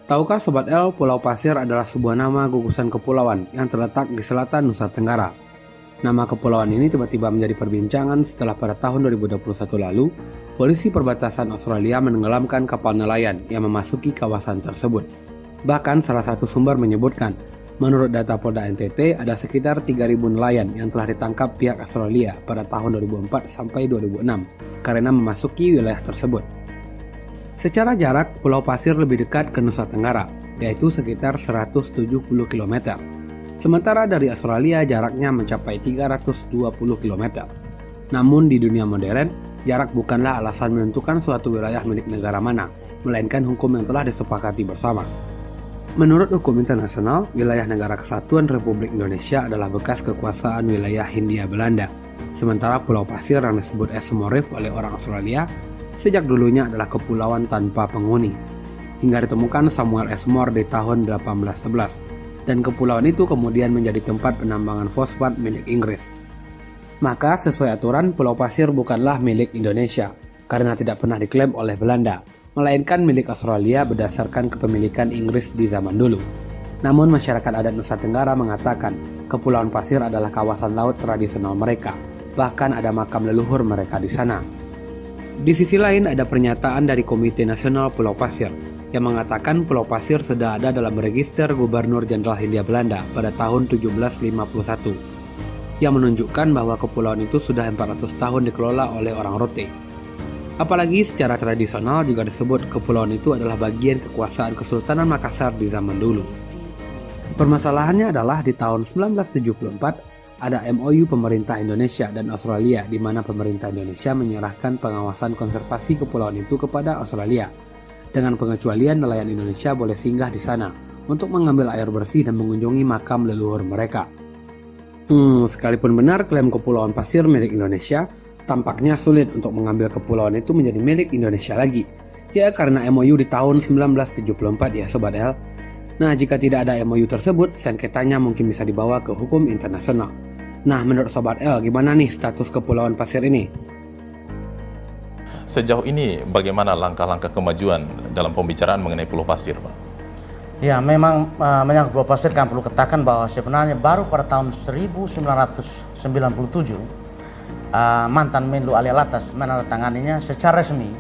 Tahukah Sobat L, Pulau Pasir adalah sebuah nama gugusan kepulauan yang terletak di selatan Nusa Tenggara. Nama kepulauan ini tiba-tiba menjadi perbincangan setelah pada tahun 2021 lalu, polisi perbatasan Australia menenggelamkan kapal nelayan yang memasuki kawasan tersebut. Bahkan salah satu sumber menyebutkan, menurut data Polda NTT ada sekitar 3.000 nelayan yang telah ditangkap pihak Australia pada tahun 2004 sampai 2006 karena memasuki wilayah tersebut. Secara jarak, Pulau Pasir lebih dekat ke Nusa Tenggara, yaitu sekitar 170 km. Sementara dari Australia jaraknya mencapai 320 km. Namun di dunia modern, jarak bukanlah alasan menentukan suatu wilayah milik negara mana, melainkan hukum yang telah disepakati bersama. Menurut hukum internasional, wilayah Negara Kesatuan Republik Indonesia adalah bekas kekuasaan wilayah Hindia Belanda. Sementara Pulau Pasir yang disebut Eskimo Reef oleh orang Australia, sejak dulunya adalah kepulauan tanpa penghuni. Hingga ditemukan Samuel Eskimo di tahun 1811, dan kepulauan itu kemudian menjadi tempat penambangan fosfat milik Inggris. Maka sesuai aturan, Pulau Pasir bukanlah milik Indonesia, karena tidak pernah diklaim oleh Belanda, melainkan milik Australia berdasarkan kepemilikan Inggris di zaman dulu. Namun masyarakat adat Nusa Tenggara mengatakan, Kepulauan Pasir adalah kawasan laut tradisional mereka, bahkan ada makam leluhur mereka di sana. Di sisi lain ada pernyataan dari Komite Nasional Pulau Pasir yang mengatakan Pulau Pasir sudah ada dalam register Gubernur Jenderal Hindia Belanda pada tahun 1751 yang menunjukkan bahwa kepulauan itu sudah 400 tahun dikelola oleh orang Rote. Apalagi secara tradisional juga disebut kepulauan itu adalah bagian kekuasaan Kesultanan Makassar di zaman dulu. Permasalahannya adalah di tahun 1974 ada MOU pemerintah Indonesia dan Australia di mana pemerintah Indonesia menyerahkan pengawasan konservasi kepulauan itu kepada Australia. Dengan pengecualian nelayan Indonesia boleh singgah di sana untuk mengambil air bersih dan mengunjungi makam leluhur mereka. Sekalipun benar klaim Kepulauan Pasir milik Indonesia, tampaknya sulit untuk mengambil kepulauan itu menjadi milik Indonesia lagi. Ya karena MOU di tahun 1974 ya Sobat L. Nah jika tidak ada MOU tersebut, sengketanya mungkin bisa dibawa ke hukum internasional. Nah menurut Sobat L, gimana nih status Kepulauan Pasir ini? Sejauh ini bagaimana langkah-langkah kemajuan dalam pembicaraan mengenai Pulau Pasir, Pak? Ya memang menyangkut Pulau Pasir kan perlu katakan bahwa sebenarnya baru pada tahun 1997 mantan Menlu Ali Alatas menandatanganinya secara resmi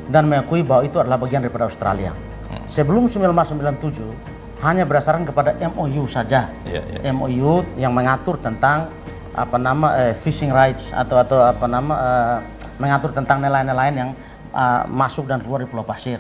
dan mengakui bahwa itu adalah bagian daripada Australia. Sebelum 1997 hanya berdasarkan kepada MOU saja, MOU yang mengatur tentang fishing rights atau mengatur tentang nelayan-nelayan yang masuk dan keluar di Pulau Pasir.